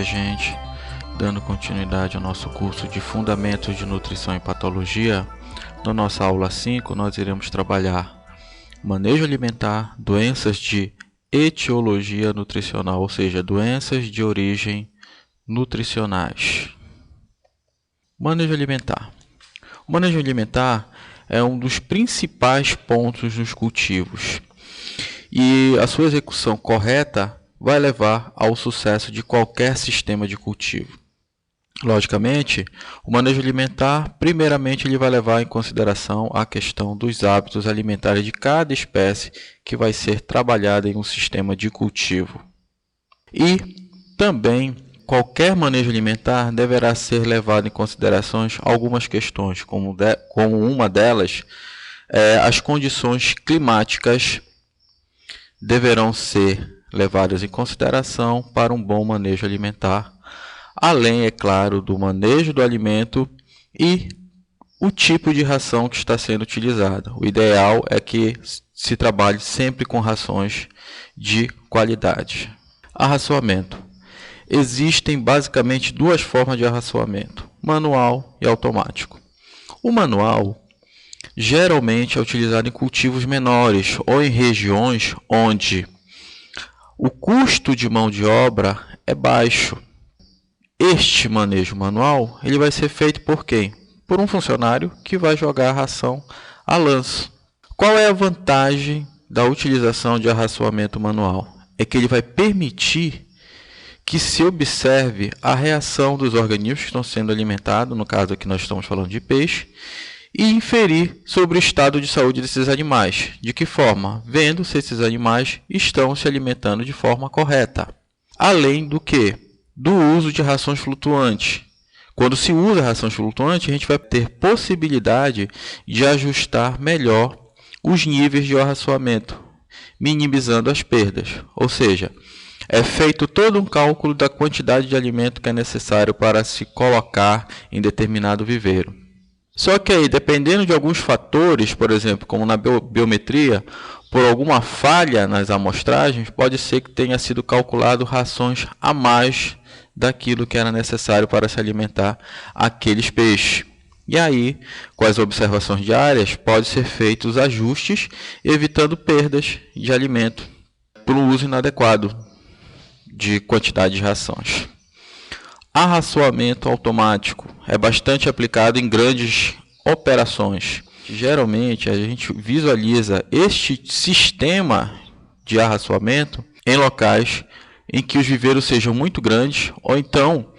dia, gente. Dando continuidade ao nosso curso de Fundamentos de Nutrição e Patologia, na nossa aula 5 nós iremos trabalhar manejo alimentar, doenças de etiologia nutricional, ou seja, doenças de origem nutricionais. Manejo alimentar. O manejo alimentar é um dos principais pontos nos cultivos e a sua execução correta vai levar ao sucesso de qualquer sistema de cultivo. Logicamente, o manejo alimentar, primeiramente, ele vai levar em consideração a questão dos hábitos alimentares de cada espécie que vai ser trabalhada em um sistema de cultivo. E também, qualquer manejo alimentar deverá ser levado em consideração algumas questões, como uma delas, as condições climáticas deverão ser levadas em consideração para um bom manejo alimentar, além, é claro, do manejo do alimento e o tipo de ração que está sendo utilizada. O ideal é que se trabalhe sempre com rações de qualidade. Arraçoamento. Existem basicamente duas formas de arraçoamento, manual e automático. O manual geralmente é utilizado em cultivos menores ou em regiões onde o custo de mão de obra é baixo. Este manejo manual ele vai ser feito por quem? Por um funcionário que vai jogar a ração a lanço. Qual é a vantagem da utilização de arraçoamento manual? É que ele vai permitir que se observe a reação dos organismos que estão sendo alimentados, no caso aqui nós estamos falando de peixe, e inferir sobre o estado de saúde desses animais. De que forma? Vendo se esses animais estão se alimentando de forma correta. Além do que? Do uso de rações flutuantes. Quando se usa rações flutuantes, a gente vai ter possibilidade de ajustar melhor os níveis de arraçoamento, minimizando as perdas. Ou seja, é feito todo um cálculo da quantidade de alimento que é necessário para se colocar em determinado viveiro. Só que aí, dependendo de alguns fatores, por exemplo, como na biometria, por alguma falha nas amostragens, pode ser que tenha sido calculado rações a mais daquilo que era necessário para se alimentar aqueles peixes. E aí, com as observações diárias, pode ser feitos ajustes, evitando perdas de alimento pelo uso inadequado de quantidade de rações. Arraçoamento automático é bastante aplicado em grandes operações. Geralmente, a gente visualiza este sistema de arraçoamento em locais em que os viveiros sejam muito grandes, ou então,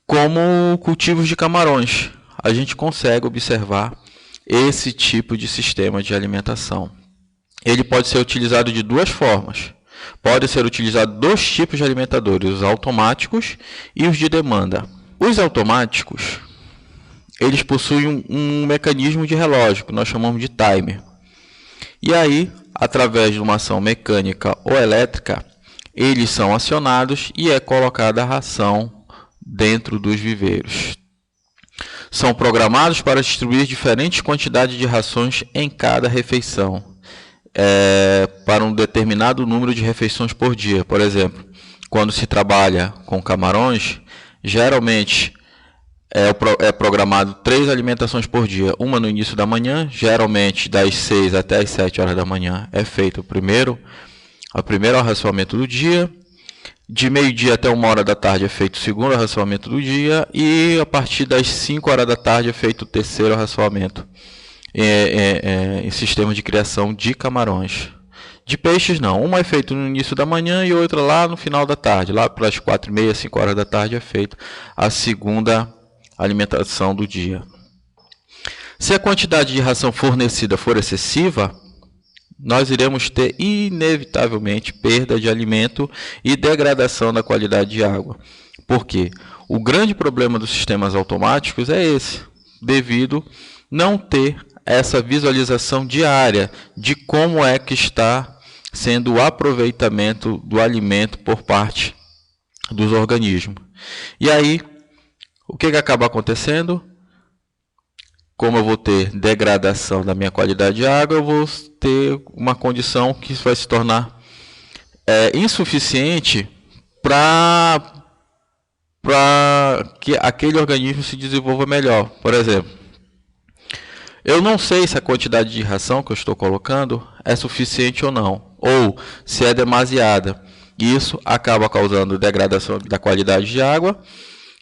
como cultivos de camarões, a gente consegue observar esse tipo de sistema de alimentação. Ele pode ser utilizado de duas formas. Pode ser utilizado dois tipos de alimentadores, os automáticos e os de demanda. Os automáticos, eles possuem um mecanismo de relógio, que nós chamamos de timer. E aí, através de uma ação mecânica ou elétrica, eles são acionados e é colocada a ração dentro dos viveiros. São programados para distribuir diferentes quantidades de rações em cada refeição, para um determinado número de refeições por dia. Por exemplo, quando se trabalha com camarões, geralmente é programado 3 alimentações por dia. Uma no início da manhã, geralmente das 6 até as 7 horas da manhã é feito o primeiro arraçoamento do dia. De meio-dia até 1 hora da tarde é feito o segundo arraçoamento do dia. E a partir das 5 horas da tarde é feito o terceiro arraçoamento em sistema de criação de camarões. De peixes não, uma é feito no início da manhã e outra lá no final da tarde, lá pelas 4h30, 5 horas da tarde é feito a segunda alimentação do dia. Se a quantidade de ração fornecida for excessiva, nós iremos ter inevitavelmente perda de alimento e degradação da qualidade de água. Por quê? O grande problema dos sistemas automáticos é esse, devido não ter essa visualização diária de como é que está sendo o aproveitamento do alimento por parte dos organismos. E aí, o que acaba acontecendo? Como eu vou ter degradação da minha qualidade de água, eu vou ter uma condição que vai se tornar insuficiente para para que aquele organismo se desenvolva melhor. Por exemplo, eu não sei se a quantidade de ração que eu estou colocando é suficiente ou não, ou se é demasiada. Isso acaba causando degradação da qualidade de água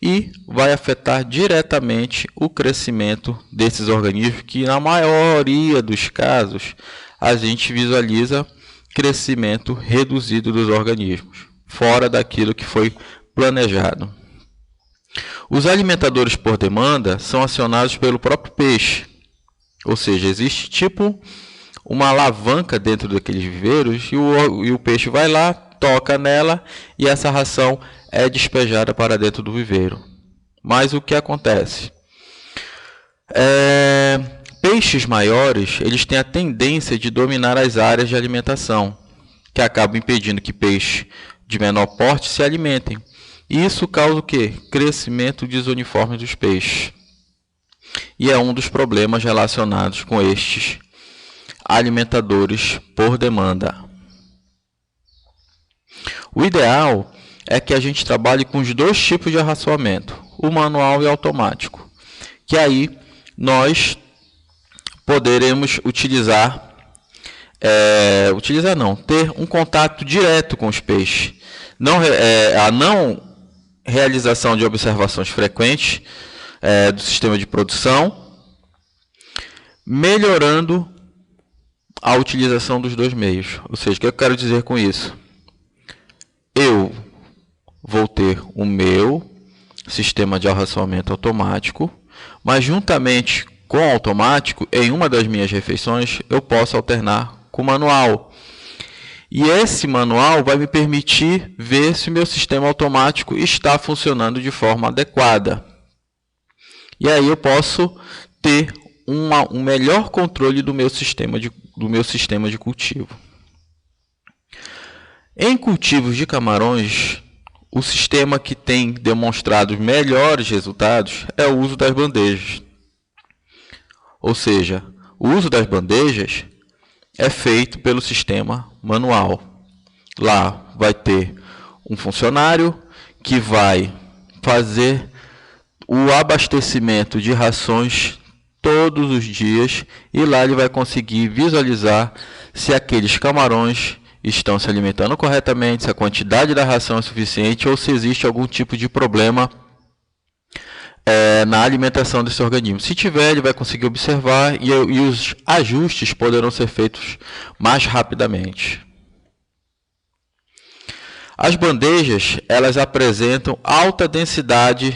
e vai afetar diretamente o crescimento desses organismos, que na maioria dos casos a gente visualiza crescimento reduzido dos organismos, fora daquilo que foi planejado. Os alimentadores por demanda são acionados pelo próprio peixe, ou seja, existe tipo uma alavanca dentro daqueles viveiros e o peixe vai lá, toca nela e essa ração é despejada para dentro do viveiro. Mas o que acontece? Peixes maiores, eles têm a tendência de dominar as áreas de alimentação, que acabam impedindo que peixes de menor porte se alimentem. E isso causa o quê? Crescimento desuniforme dos peixes. E é um dos problemas relacionados com estes alimentadores por demanda. O ideal é que a gente trabalhe com os dois tipos de arraçoamento, o manual e o automático, que aí nós poderemos ter um contato direto com os peixes. A não realização de observações frequentes do sistema de produção, melhorando a utilização dos dois meios. Ou seja, o que eu quero dizer com isso? Eu vou ter o meu sistema de arraçoamento automático, mas juntamente com o automático, em uma das minhas refeições, eu posso alternar com o manual. E esse manual vai me permitir ver se o meu sistema automático está funcionando de forma adequada. E aí eu posso ter um melhor controle do meu sistema de cultivo. Em cultivos de camarões, o sistema que tem demonstrado melhores resultados é o uso das bandejas. Ou seja, o uso das bandejas é feito pelo sistema manual. Lá vai ter um funcionário que vai fazer o abastecimento de rações todos os dias e lá ele vai conseguir visualizar se aqueles camarões estão se alimentando corretamente, se a quantidade da ração é suficiente ou se existe algum tipo de problema na alimentação desse organismo. Se tiver, ele vai conseguir observar e os ajustes poderão ser feitos mais rapidamente. As bandejas, elas apresentam alta densidade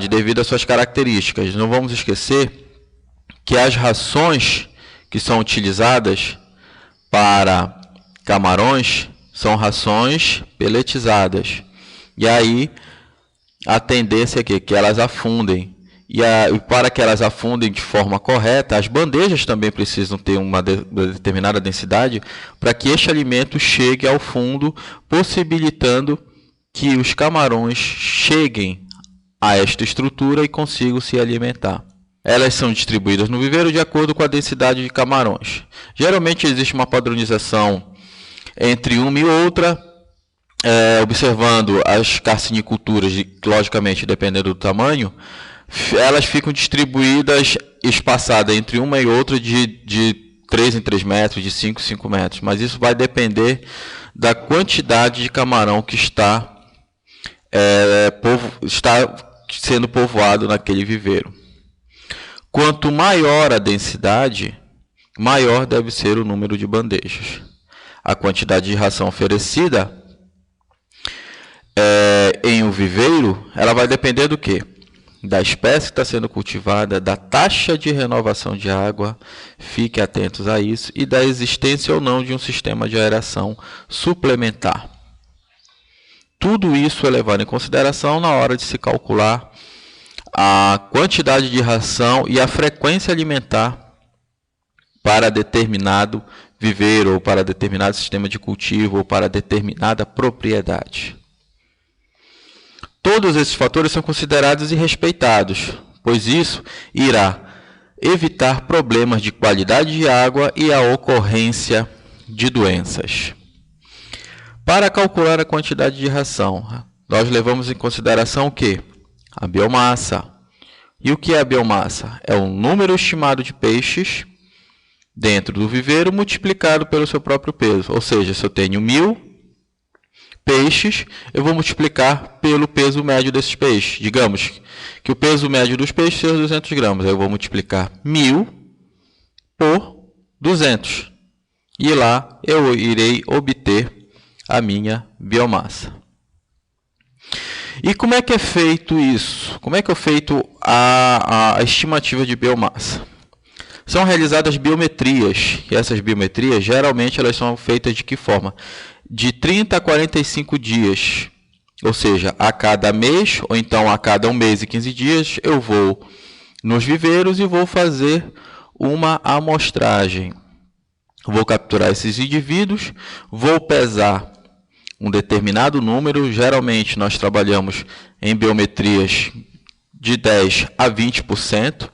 devido às suas características. Não vamos esquecer que as rações que são utilizadas para camarões são rações peletizadas. E aí a tendência é que elas afundem. E para que elas afundem de forma correta, as bandejas também precisam ter uma determinada densidade para que este alimento chegue ao fundo, possibilitando que os camarões cheguem a esta estrutura e consigam se alimentar. Elas são distribuídas no viveiro de acordo com a densidade de camarões. Geralmente existe uma padronização entre uma e outra, observando as carciniculturas, logicamente dependendo do tamanho, elas ficam distribuídas, espaçadas entre uma e outra de 3 em 3 metros, de 5 em 5 metros. Mas isso vai depender da quantidade de camarão que está sendo povoado naquele viveiro. Quanto maior a densidade, maior deve ser o número de bandejas. A quantidade de ração oferecida em um viveiro, ela vai depender do quê? Da espécie que está sendo cultivada, da taxa de renovação de água, fiquem atentos a isso, e da existência ou não de um sistema de aeração suplementar. Tudo isso é levado em consideração na hora de se calcular a quantidade de ração e a frequência alimentar para determinado viveiro, ou para determinado sistema de cultivo, ou para determinada propriedade. Todos esses fatores são considerados e respeitados, pois isso irá evitar problemas de qualidade de água e a ocorrência de doenças. Para calcular a quantidade de ração, nós levamos em consideração o quê? A biomassa. E o que é a biomassa? É o número estimado de peixes dentro do viveiro multiplicado pelo seu próprio peso. Ou seja, se eu tenho 1000 peixes, eu vou multiplicar pelo peso médio desses peixes. Digamos que o peso médio dos peixes seja 200 gramas. Eu vou multiplicar 1000 por 200. E lá eu irei obter a minha biomassa. E como é que é feito isso? Como é que é feito a estimativa de biomassa? São realizadas biometrias. E essas biometrias, geralmente, elas são feitas de que forma? De 30 a 45 dias. Ou seja, a cada mês, ou então a cada 1 mês e 15 dias, eu vou nos viveiros e vou fazer uma amostragem. Vou capturar esses indivíduos, vou pesar um determinado número. Geralmente nós trabalhamos em biometrias de 10 a 20%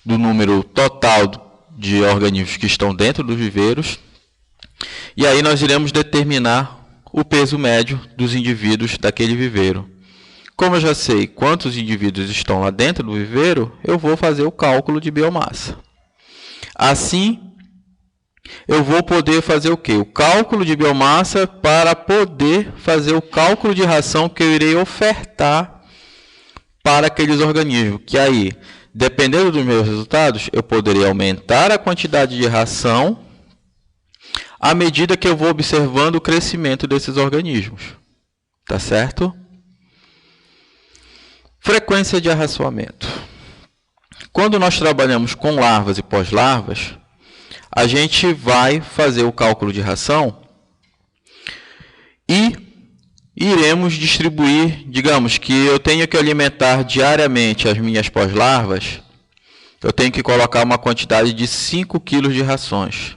do número total de organismos que estão dentro dos viveiros. E aí nós iremos determinar o peso médio dos indivíduos daquele viveiro. Como eu já sei quantos indivíduos estão lá dentro do viveiro, eu vou fazer o cálculo de biomassa. Assim, eu vou poder fazer o quê? O cálculo de biomassa para poder fazer o cálculo de ração que eu irei ofertar para aqueles organismos. Que aí, dependendo dos meus resultados, eu poderia aumentar a quantidade de ração à medida que eu vou observando o crescimento desses organismos. Tá certo? Frequência de arraçoamento. Quando nós trabalhamos com larvas e pós-larvas, a gente vai fazer o cálculo de ração e iremos distribuir, digamos que eu tenho que alimentar diariamente as minhas pós-larvas, eu tenho que colocar uma quantidade de 5 kg de rações.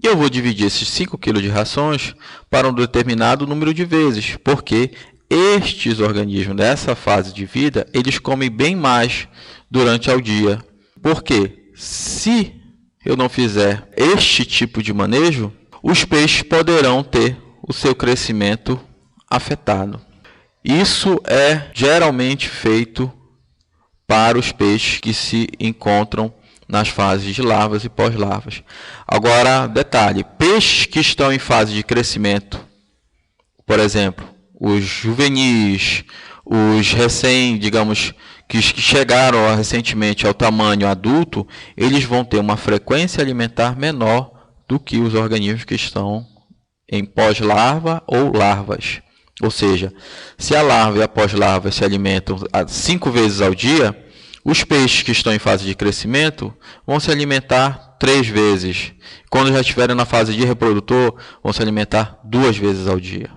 E eu vou dividir esses 5 kg de rações para um determinado número de vezes, porque estes organismos nessa fase de vida, eles comem bem mais durante o dia. Porque se eu não fizer este tipo de manejo, os peixes poderão ter o seu crescimento afetado. Isso é geralmente feito para os peixes que se encontram nas fases de larvas e pós-larvas. Agora, detalhe, peixes que estão em fase de crescimento, por exemplo, os juvenis, os digamos, que chegaram recentemente ao tamanho adulto, eles vão ter uma frequência alimentar menor do que os organismos que estão em pós-larva ou larvas. Ou seja, se a larva e a pós-larva se alimentam 5 vezes ao dia, os peixes que estão em fase de crescimento vão se alimentar 3 vezes. Quando já estiverem na fase de reprodutor, vão se alimentar 2 vezes ao dia.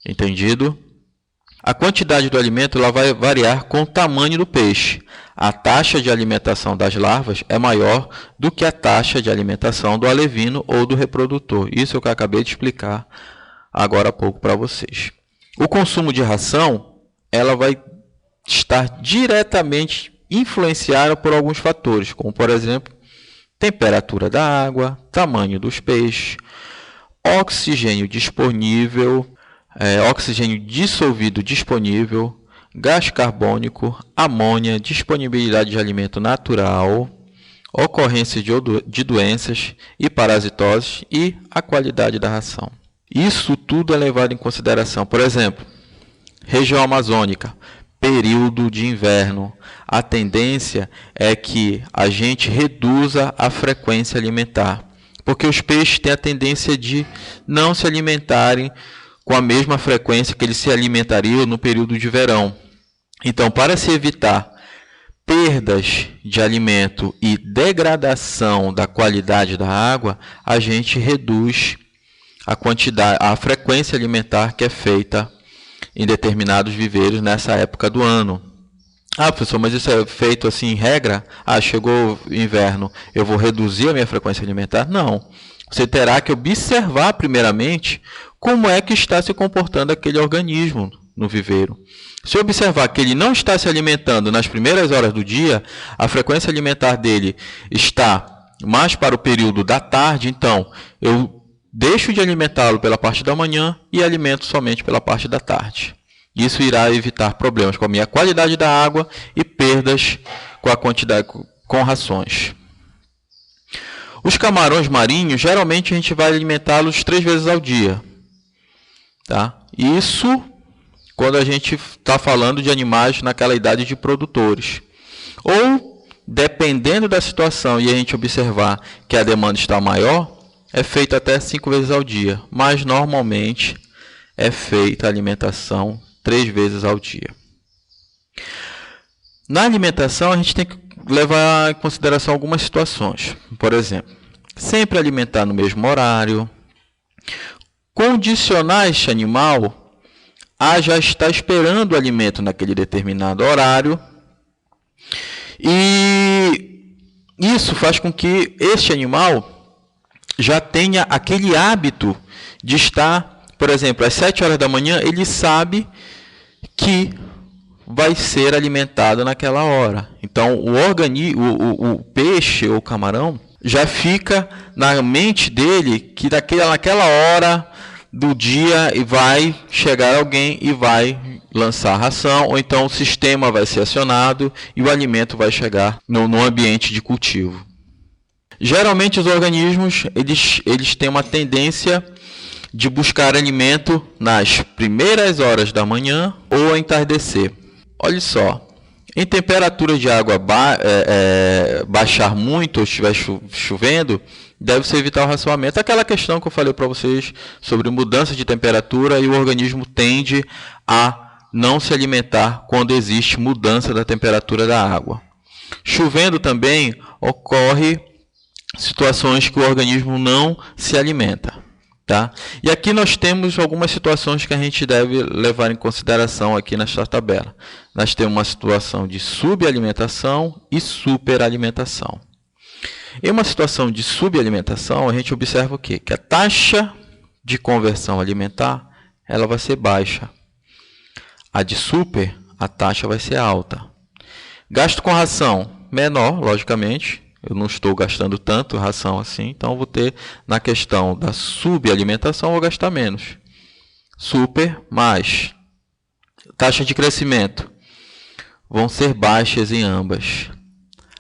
Entendido? A quantidade do alimento ela vai variar com o tamanho do peixe. A taxa de alimentação das larvas é maior do que a taxa de alimentação do alevino ou do reprodutor. Isso é o que eu acabei de explicar agora há pouco para vocês. O consumo de ração ela vai estar diretamente influenciada por alguns fatores, como, por exemplo, temperatura da água, tamanho dos peixes, oxigênio disponível, oxigênio dissolvido disponível, gás carbônico, amônia, disponibilidade de alimento natural, ocorrência de doenças e parasitoses e a qualidade da ração. Isso tudo é levado em consideração. Por exemplo, região amazônica, período de inverno. A tendência é que a gente reduza a frequência alimentar, porque os peixes têm a tendência de não se alimentarem com a mesma frequência que eles se alimentariam no período de verão. Então, para se evitar perdas de alimento e degradação da qualidade da água, a gente reduz a frequência alimentar que é feita em determinados viveiros nessa época do ano. Ah, professor, mas isso é feito assim em regra? Ah, chegou o inverno, eu vou reduzir a minha frequência alimentar? Não. Você terá que observar primeiramente como é que está se comportando aquele organismo no viveiro. Se observar que ele não está se alimentando nas primeiras horas do dia, a frequência alimentar dele está mais para o período da tarde, então eu deixo de alimentá-lo pela parte da manhã e alimento somente pela parte da tarde. Isso irá evitar problemas com a minha qualidade da água e perdas com a quantidade com rações. Os camarões marinhos, geralmente a gente vai alimentá-los 3 vezes ao dia. Tá? Isso quando a gente está falando de animais naquela idade de produtores. Ou, dependendo da situação e a gente observar que a demanda está maior, é feito até 5 vezes ao dia. Mas, normalmente, é feita a alimentação 3 vezes ao dia. Na alimentação, a gente tem que levar em consideração algumas situações. Por exemplo, sempre alimentar no mesmo horário. Condicionar este animal a já estar esperando o alimento naquele determinado horário. E isso faz com que este animal já tenha aquele hábito de estar, por exemplo, às 7 horas da manhã, ele sabe que vai ser alimentado naquela hora. Então, o peixe ou o camarão já fica na mente dele que naquela hora do dia vai chegar alguém e vai lançar a ração, ou então o sistema vai ser acionado e o alimento vai chegar no ambiente de cultivo. Geralmente os organismos eles têm uma tendência de buscar alimento nas primeiras horas da manhã ou ao entardecer. Olha só, em temperatura de água baixar muito ou estiver chovendo, deve-se evitar o racionamento. Aquela questão que eu falei para vocês sobre mudança de temperatura e o organismo tende a não se alimentar quando existe mudança da temperatura da água. Chovendo também ocorre situações que o organismo não se alimenta. Tá? E aqui nós temos algumas situações que a gente deve levar em consideração aqui nesta tabela. Nós temos uma situação de subalimentação e superalimentação. Em uma situação de subalimentação, a gente observa o quê? Que a taxa de conversão alimentar ela vai ser baixa. A de super, a taxa vai ser alta. Gasto com ração, menor, logicamente. Eu não estou gastando tanto ração assim, então eu vou ter, na questão da subalimentação, eu vou gastar menos. Super, mais. Taxa de crescimento vão ser baixas em ambas.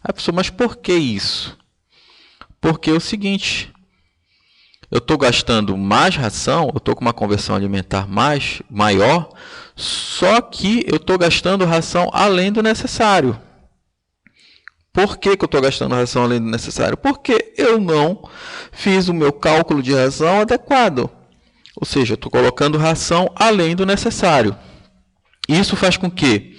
Aí a pessoa, mas por que isso? Porque é o seguinte, eu estou gastando mais ração, eu estou com uma conversão alimentar maior, só que eu estou gastando ração além do necessário. Por que eu estou gastando ração além do necessário? Porque eu não fiz o meu cálculo de ração adequado. Ou seja, eu estou colocando ração além do necessário. Isso faz com que,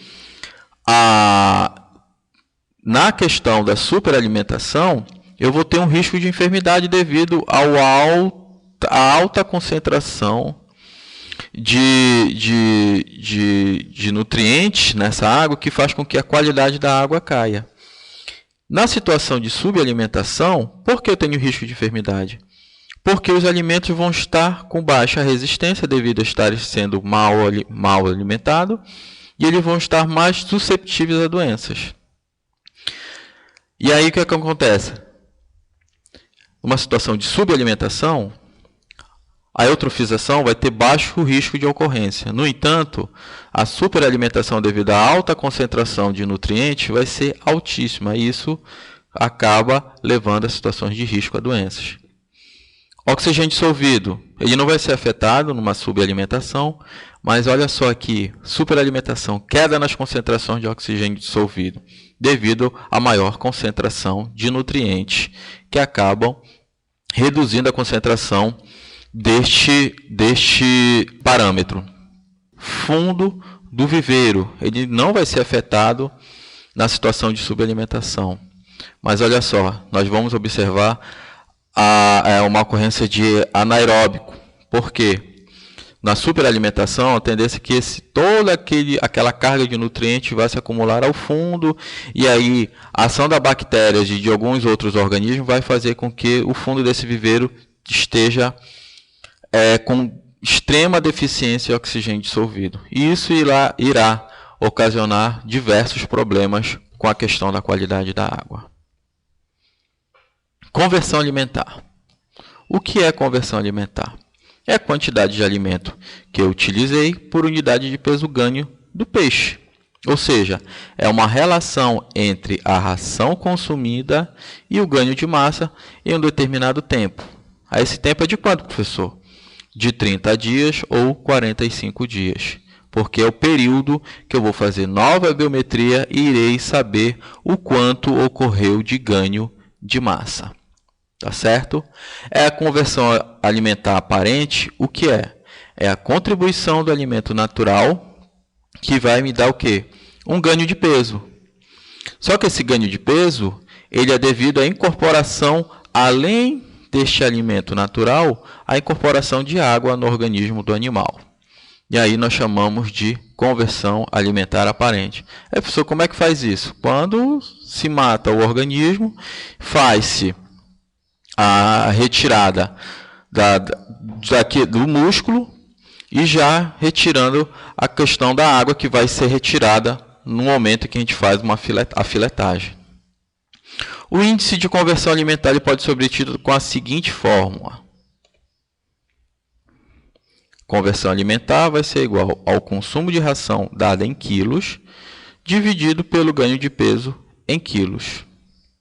na questão da superalimentação, eu vou ter um risco de enfermidade devido à alta concentração de nutrientes nessa água, que faz com que a qualidade da água caia. Na situação de subalimentação, por que eu tenho risco de enfermidade? Porque os alimentos vão estar com baixa resistência devido a estarem sendo mal alimentados e eles vão estar mais susceptíveis a doenças. E aí o que acontece? Uma situação de subalimentação, a eutrofização vai ter baixo risco de ocorrência. No entanto, a superalimentação devido à alta concentração de nutrientes vai ser altíssima. E isso acaba levando a situações de risco a doenças. Oxigênio dissolvido, ele não vai ser afetado numa subalimentação, mas olha só aqui, superalimentação, queda nas concentrações de oxigênio dissolvido, devido à maior concentração de nutrientes, que acabam reduzindo a concentração deste parâmetro. Fundo do viveiro, ele não vai ser afetado na situação de subalimentação. Mas olha só, nós vamos observar uma ocorrência de anaeróbico. Por quê? Na superalimentação, a tendência é que toda aquela carga de nutrientes vai se acumular ao fundo, e aí a ação da bactéria e de alguns outros organismos vai fazer com que o fundo desse viveiro esteja com extrema deficiência de oxigênio dissolvido. E isso irá ocasionar diversos problemas com a questão da qualidade da água. Conversão alimentar. O que é conversão alimentar? é a quantidade de alimento que eu utilizei por unidade de peso ganho do peixe. Ou seja, é uma relação entre a ração consumida e o ganho de massa em um determinado tempo. Aí esse tempo é de quanto, professor? De 30 dias ou 45 dias. Porque é o período que eu vou fazer nova biometria e irei saber o quanto ocorreu de ganho de massa. Tá certo? É a conversão alimentar aparente, o que é? É a contribuição do alimento natural que vai me dar o quê? Um ganho de peso. Só que esse ganho de peso, ele é devido à incorporação, além deste alimento natural, a incorporação de água no organismo do animal. E aí nós chamamos de conversão alimentar aparente. Professor, como é que faz isso? Quando se mata o organismo, faz-se a retirada do músculo e já retirando a questão da água que vai ser retirada no momento que a gente faz a filetagem. O índice de conversão alimentar ele pode ser obtido com a seguinte fórmula. Conversão alimentar vai ser igual ao consumo de ração dada em quilos, dividido pelo ganho de peso em quilos.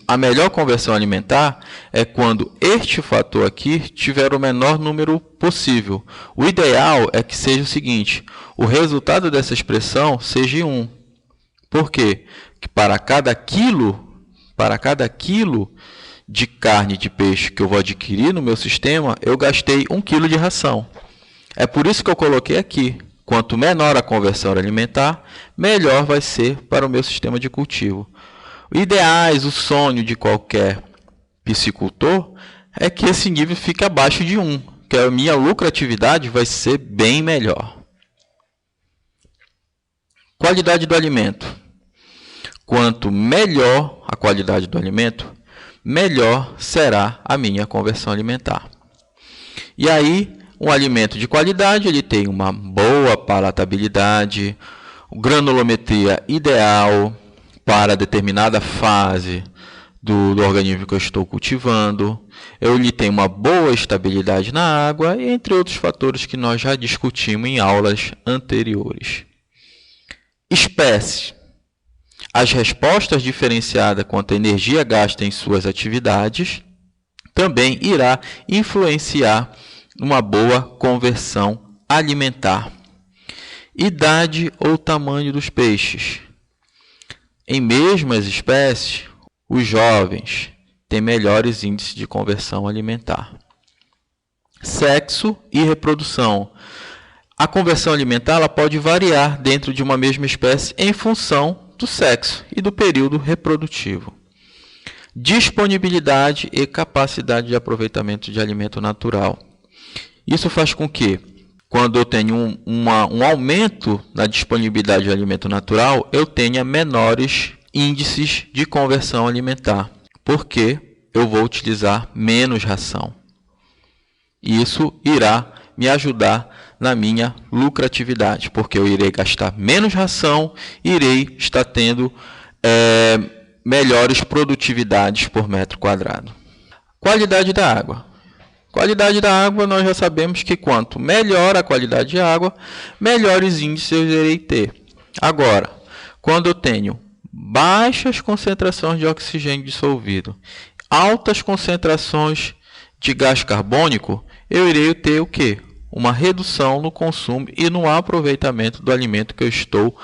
A melhor conversão alimentar é quando este fator aqui tiver o menor número possível. O ideal é que seja o seguinte, o resultado dessa expressão seja 1. Por quê? Que para cada quilo de carne de peixe que eu vou adquirir no meu sistema, eu gastei 1 quilo de ração. É por isso que eu coloquei aqui. Quanto menor a conversão alimentar, melhor vai ser para o meu sistema de cultivo. Ideais, o sonho de qualquer piscicultor é que esse nível fique abaixo de 1, que a minha lucratividade vai ser bem melhor. Qualidade do alimento. Quanto melhor a qualidade do alimento, melhor será a minha conversão alimentar. E aí, um alimento de qualidade, ele tem uma boa palatabilidade, granulometria ideal para determinada fase do organismo que eu estou cultivando. Ele tem uma boa estabilidade na água, entre outros fatores que nós já discutimos em aulas anteriores. Espécie. As respostas diferenciadas quanto à energia gasta em suas atividades também irá influenciar uma boa conversão alimentar. Idade ou tamanho dos peixes. Em mesmas espécies, os jovens têm melhores índices de conversão alimentar. Sexo e reprodução. A conversão alimentar ela pode variar dentro de uma mesma espécie em função do sexo e do período reprodutivo. Disponibilidade e capacidade de aproveitamento de alimento natural. Isso faz com que, quando eu tenho um aumento na disponibilidade de alimento natural, eu tenha menores índices de conversão alimentar, porque eu vou utilizar menos ração. E isso irá me ajudar na minha lucratividade, porque eu irei gastar menos ração e irei estar tendo melhores produtividades por metro quadrado. Qualidade da água. Qualidade da água, nós já sabemos que quanto melhor a qualidade de água, melhores índices eu irei ter. Agora, quando eu tenho baixas concentrações de oxigênio dissolvido, altas concentrações de gás carbônico, eu irei ter o quê? Uma redução no consumo e no aproveitamento do alimento que eu estou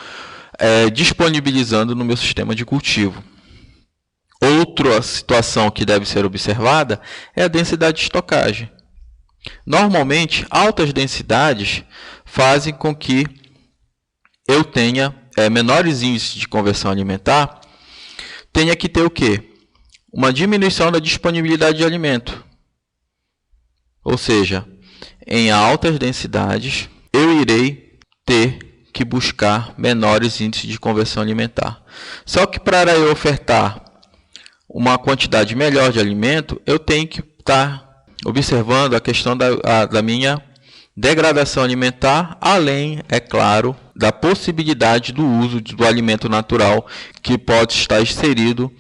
disponibilizando no meu sistema de cultivo. Outra situação que deve ser observada é a densidade de estocagem. Normalmente, altas densidades fazem com que eu tenha menores índices de conversão alimentar, tenha que ter o quê? Uma diminuição da disponibilidade de alimento. Ou seja, em altas densidades, eu irei ter que buscar menores índices de conversão alimentar. Só que para eu ofertar uma quantidade melhor de alimento, eu tenho que estar observando a questão da minha degradação alimentar, além, é claro, da possibilidade do uso do alimento natural que pode estar inserido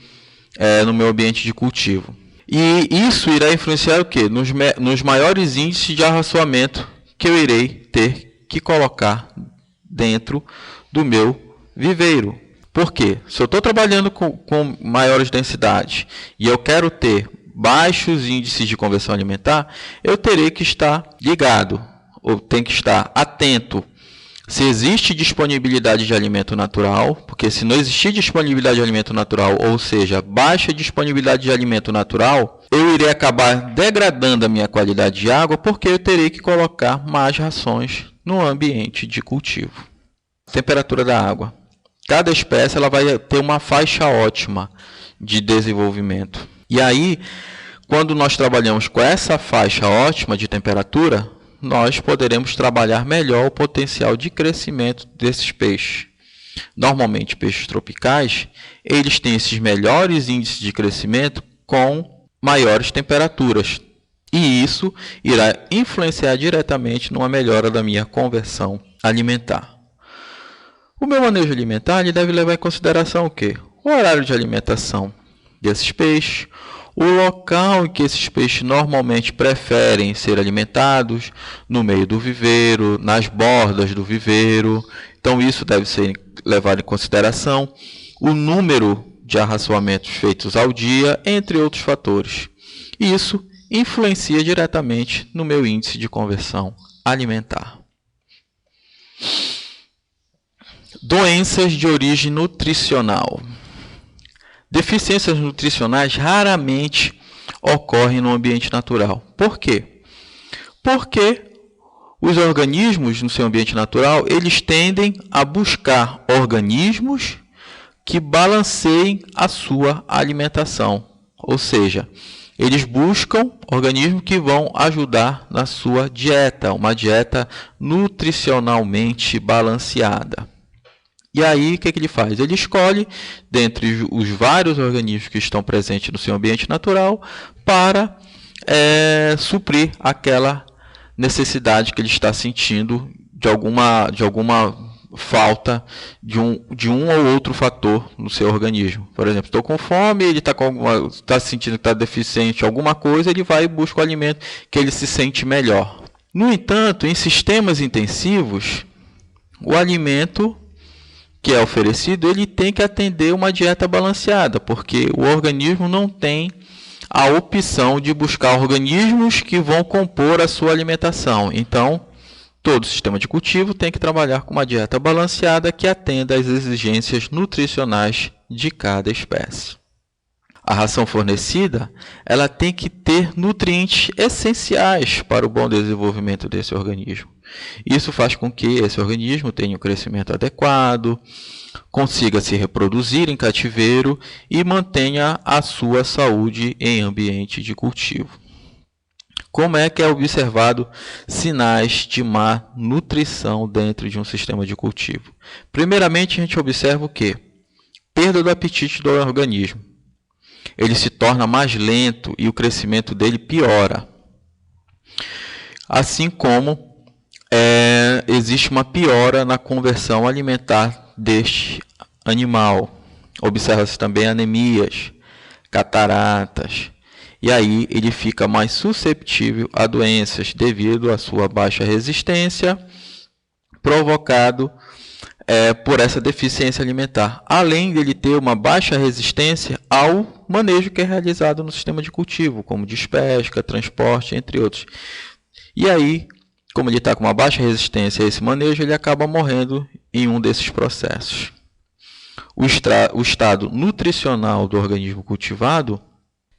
no meu ambiente de cultivo. E isso irá influenciar o quê? Nos maiores índices de arraçoamento que eu irei ter que colocar dentro do meu viveiro. Por quê? Se eu estou trabalhando com maiores densidades e eu quero ter baixos índices de conversão alimentar, eu terei que estar ligado, ou tem que estar atento se existe disponibilidade de alimento natural, porque se não existir disponibilidade de alimento natural, ou seja, baixa disponibilidade de alimento natural, eu irei acabar degradando a minha qualidade de água, porque eu terei que colocar mais rações no ambiente de cultivo. Temperatura da água. Cada espécie ela vai ter uma faixa ótima de desenvolvimento. E aí, quando nós trabalhamos com essa faixa ótima de temperatura, nós poderemos trabalhar melhor o potencial de crescimento desses peixes. Normalmente, peixes tropicais, eles têm esses melhores índices de crescimento com maiores temperaturas. E isso irá influenciar diretamente numa melhora da minha conversão alimentar. O meu manejo alimentar ele deve levar em consideração o quê? O horário de alimentação desses peixes, o local em que esses peixes normalmente preferem ser alimentados, no meio do viveiro, nas bordas do viveiro. Então, isso deve ser levado em consideração. O número de arraçoamentos feitos ao dia, entre outros fatores. Isso influencia diretamente no meu índice de conversão alimentar. Doenças de origem nutricional. Deficiências nutricionais raramente ocorrem no ambiente natural. Por quê? Porque os organismos no seu ambiente natural, eles tendem a buscar organismos que balanceiem a sua alimentação. Ou seja, eles buscam organismos que vão ajudar na sua dieta, uma dieta nutricionalmente balanceada. E aí, o que ele faz? Ele escolhe, dentre os vários organismos que estão presentes no seu ambiente natural, para suprir aquela necessidade que ele está sentindo de alguma falta de um ou outro fator no seu organismo. Por exemplo, estou com fome, ele está sentindo que está deficiente em alguma coisa, ele vai e busca o alimento que ele se sente melhor. No entanto, em sistemas intensivos, o alimento que é oferecido, ele tem que atender uma dieta balanceada, porque o organismo não tem a opção de buscar organismos que vão compor a sua alimentação. Então, todo sistema de cultivo tem que trabalhar com uma dieta balanceada que atenda às exigências nutricionais de cada espécie. A ração fornecida, ela tem que ter nutrientes essenciais para o bom desenvolvimento desse organismo. Isso faz com que esse organismo tenha um crescimento adequado, consiga se reproduzir em cativeiro e mantenha a sua saúde em ambiente de cultivo. Como é que é observado sinais de má nutrição dentro de um sistema de cultivo? Primeiramente, a gente observa o quê? Perda do apetite do organismo. Ele se torna mais lento e o crescimento dele piora. Assim como existe uma piora na conversão alimentar deste animal. Observa-se também anemias, cataratas. E aí ele fica mais susceptível a doenças devido à sua baixa resistência, provocado por essa deficiência alimentar. Além de ele ter uma baixa resistência ao manejo que é realizado no sistema de cultivo, como despesca, transporte, entre outros. E aí, como ele está com uma baixa resistência a esse manejo, ele acaba morrendo em um desses processos. O estado nutricional do organismo cultivado,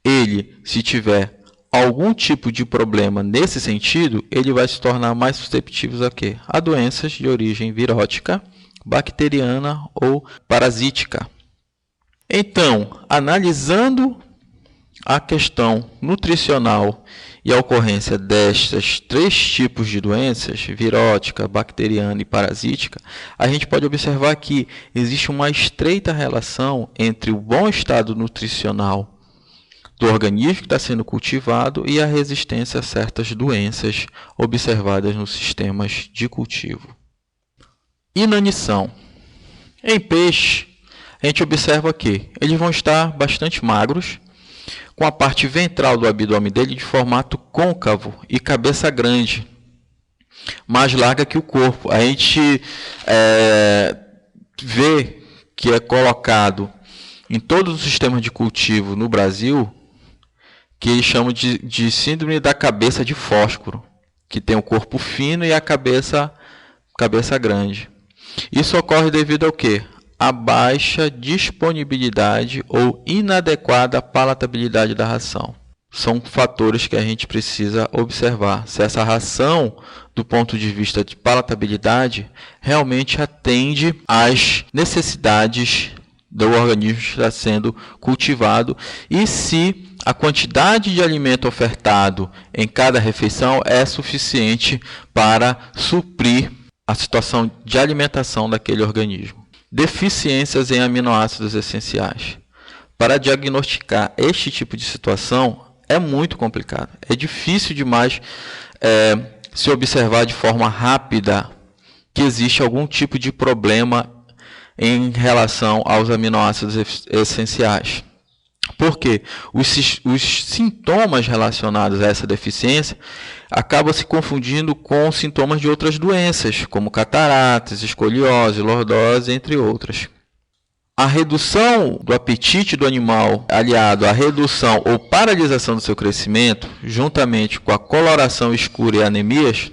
ele, se tiver algum tipo de problema nesse sentido, ele vai se tornar mais susceptível a quê? A doenças de origem virótica, bacteriana ou parasítica. Então, analisando a questão nutricional e a ocorrência destes três tipos de doenças, virótica, bacteriana e parasítica, a gente pode observar que existe uma estreita relação entre o bom estado nutricional do organismo que está sendo cultivado e a resistência a certas doenças observadas nos sistemas de cultivo. Inanição. Em peixe, a gente observa que eles vão estar bastante magros, com a parte ventral do abdômen dele de formato côncavo e cabeça grande, mais larga que o corpo. A gente vê que é colocado em todos os sistemas de cultivo no Brasil, que eles chamam de síndrome da cabeça de fósforo, que tem o corpo fino e a cabeça grande. Isso ocorre devido ao quê? A baixa disponibilidade ou inadequada palatabilidade da ração. São fatores que a gente precisa observar. Se essa ração, do ponto de vista de palatabilidade, realmente atende às necessidades do organismo que está sendo cultivado e se a quantidade de alimento ofertado em cada refeição é suficiente para suprir a situação de alimentação daquele organismo. Deficiências em aminoácidos essenciais. Para diagnosticar este tipo de situação é muito complicado. É difícil demais se observar de forma rápida que existe algum tipo de problema em relação aos aminoácidos essenciais. Porque os sintomas relacionados a essa deficiência acabam se confundindo com sintomas de outras doenças, como cataratas, escoliose, lordose, entre outras. A redução do apetite do animal, aliado à redução ou paralisação do seu crescimento, juntamente com a coloração escura e anemias,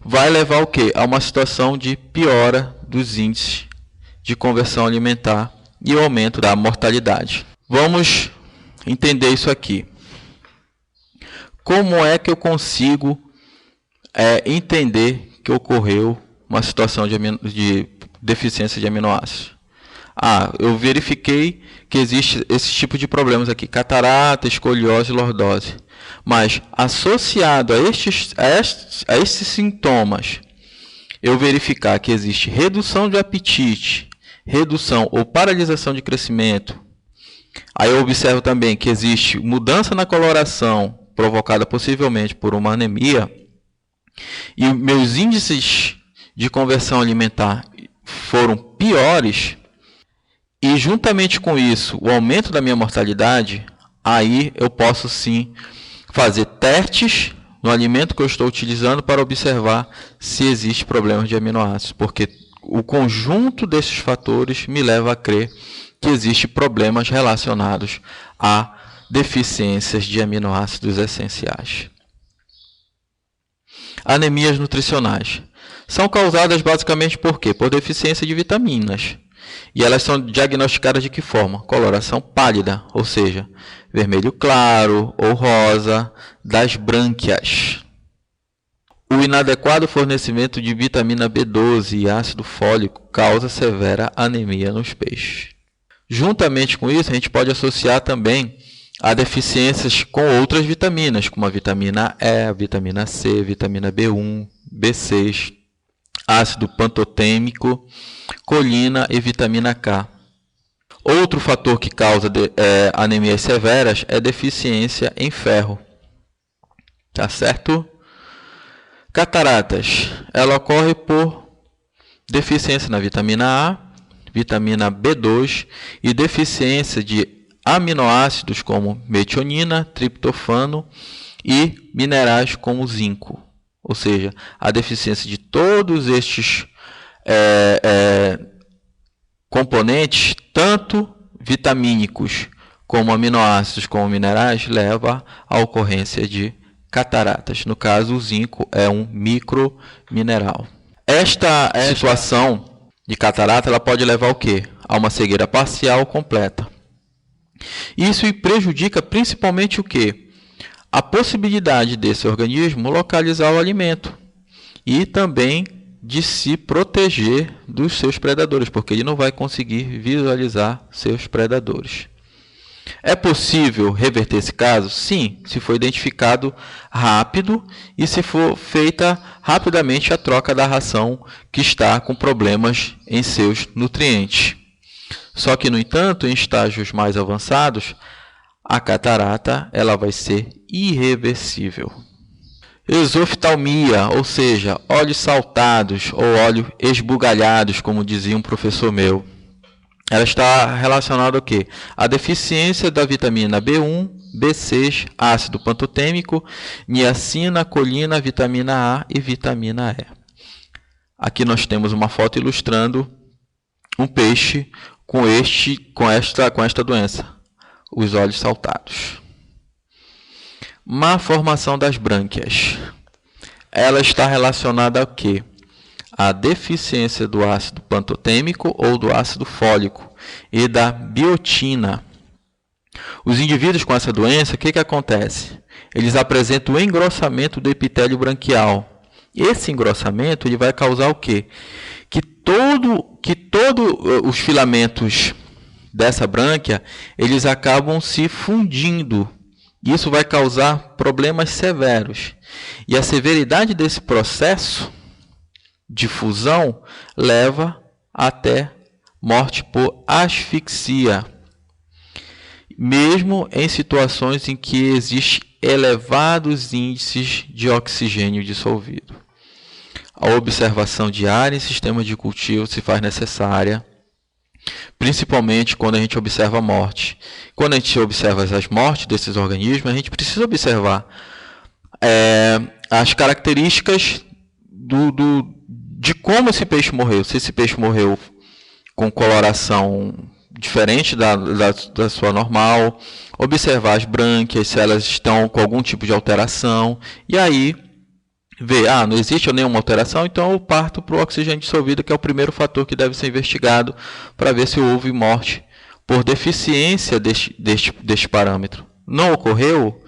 vai levar ao quê? A uma situação de piora dos índices de conversão alimentar e o aumento da mortalidade. Vamos entender isso aqui. Como é que eu consigo entender que ocorreu uma situação de deficiência de aminoácidos? Eu verifiquei que existe esse tipo de problemas aqui, catarata, escoliose e lordose. Mas, associado a estes sintomas, eu verificar que existe redução de apetite, redução ou paralisação de crescimento. Aí eu observo também que existe mudança na coloração, provocada possivelmente por uma anemia, e meus índices de conversão alimentar foram piores, e juntamente com isso, o aumento da minha mortalidade, aí eu posso sim fazer testes no alimento que eu estou utilizando para observar se existe problemas de aminoácidos, porque o conjunto desses fatores me leva a crer que existem problemas relacionados a deficiências de aminoácidos essenciais. Anemias nutricionais. São causadas basicamente por quê? Por deficiência de vitaminas. E elas são diagnosticadas de que forma? Coloração pálida, ou seja, vermelho claro ou rosa das brânquias. O inadequado fornecimento de vitamina B12 e ácido fólico causa severa anemia nos peixes. Juntamente com isso, a gente pode associar também a deficiências com outras vitaminas, como a vitamina E, a vitamina C, vitamina B1, B6, ácido pantotêmico, colina e vitamina K. Outro fator que causa anemias severas é deficiência em ferro. Tá certo? Cataratas. Ela ocorre por deficiência na vitamina A, vitamina B2 e deficiência de aminoácidos como metionina, triptofano e minerais como zinco. Ou seja, a deficiência de todos estes componentes, tanto vitamínicos como aminoácidos como minerais, leva à ocorrência de cataratas. No caso, o zinco é um micromineral. Esta situação de catarata ela pode levar ao quê? A uma cegueira parcial ou completa. Isso prejudica principalmente o quê? A possibilidade desse organismo localizar o alimento e também de se proteger dos seus predadores, porque ele não vai conseguir visualizar seus predadores. É possível reverter esse caso? Sim, se for identificado rápido e se for feita rapidamente a troca da ração que está com problemas em seus nutrientes. Só que, no entanto, em estágios mais avançados, a catarata ela vai ser irreversível. Exoftalmia, ou seja, olhos saltados ou olhos esbugalhados, como dizia um professor meu. ela está relacionada ao quê? A deficiência da vitamina B1, B6, ácido pantotêmico, niacina, colina, vitamina A e vitamina E. Aqui nós temos uma foto ilustrando um peixe com esta doença, os olhos saltados. Má formação das brânquias. Ela está relacionada ao quê? A deficiência do ácido pantotêmico ou do ácido fólico e da biotina. Os indivíduos com essa doença, o que acontece? Eles apresentam o engrossamento do epitélio branquial. Esse engrossamento ele vai causar o quê? Que todos os filamentos dessa brânquia, eles acabam se fundindo. Isso vai causar problemas severos. E a severidade desse processo de fusão leva até morte por asfixia, mesmo em situações em que existem elevados índices de oxigênio dissolvido. A observação diária em sistemas de cultivo se faz necessária, principalmente quando a gente observa a morte. Quando a gente observa as mortes desses organismos, a gente precisa observar as características de como esse peixe morreu. Se esse peixe morreu com coloração diferente da sua normal, observar as brânquias, se elas estão com algum tipo de alteração, e aí ver, não existe nenhuma alteração, então eu parto para o oxigênio dissolvido, que é o primeiro fator que deve ser investigado para ver se houve morte por deficiência deste parâmetro. Não ocorreu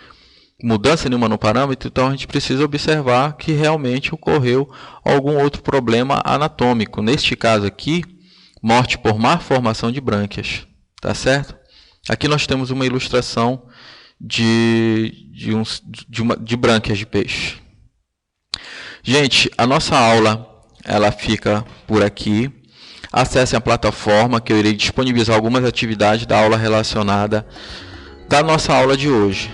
mudança nenhuma no parâmetro, então a gente precisa observar que realmente ocorreu algum outro problema anatômico. Neste caso aqui, morte por má formação de brânquias, tá certo? Aqui nós temos uma ilustração de brânquias de peixe. Gente, a nossa aula ela fica por aqui. Acessem a plataforma que eu irei disponibilizar algumas atividades da aula relacionada da nossa aula de hoje.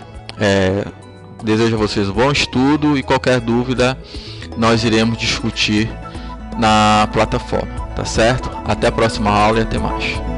Desejo a vocês um bom estudo e qualquer dúvida nós iremos discutir na plataforma, tá certo? Até a próxima aula e até mais.